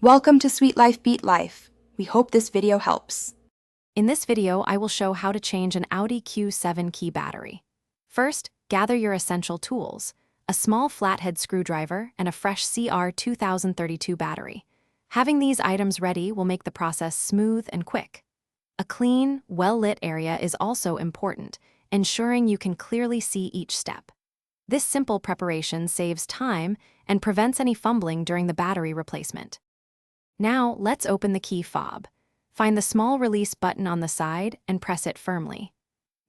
Welcome to Sweet Life Beat Life. We hope this video helps. In this video, I will show how to change an Audi Q7 key battery. First, gather your essential tools: a small flathead screwdriver and a fresh CR2032 battery. Having these items ready will make the process smooth and quick. A clean, well-lit area is also important, ensuring you can clearly see each step. This simple preparation saves time and prevents any fumbling during the battery replacement. Now, let's open the key fob. Find the small release button on the side and press it firmly.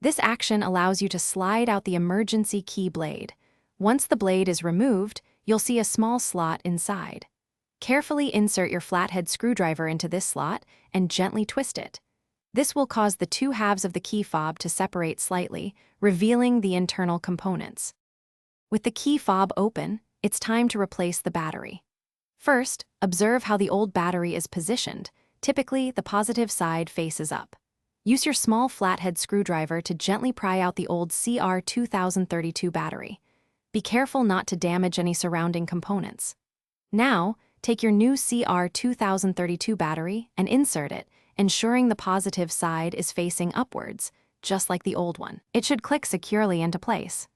This action allows you to slide out the emergency key blade. Once the blade is removed, you'll see a small slot inside. Carefully insert your flathead screwdriver into this slot and gently twist it. This will cause the two halves of the key fob to separate slightly, revealing the internal components. With the key fob open, it's time to replace the battery. First, observe how the old battery is positioned. Typically, the positive side faces up. Use your small flathead screwdriver to gently pry out the old CR2032 battery. Be careful not to damage any surrounding components. Now, take your new CR2032 battery and insert it, ensuring the positive side is facing upwards, just like the old one. It should click securely into place.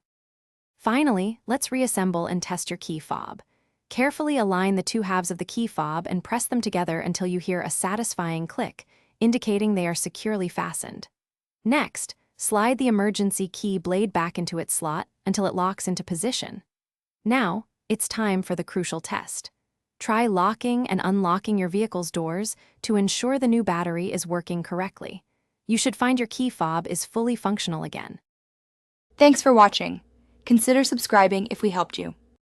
Finally, let's reassemble and test your key fob. Carefully align the two halves of the key fob and press them together until you hear a satisfying click, indicating they are securely fastened. Next, slide the emergency key blade back into its slot until it locks into position. Now, it's time for the crucial test. Try locking and unlocking your vehicle's doors to ensure the new battery is working correctly. You should find your key fob is fully functional again. Thanks for watching. Consider subscribing if we helped you.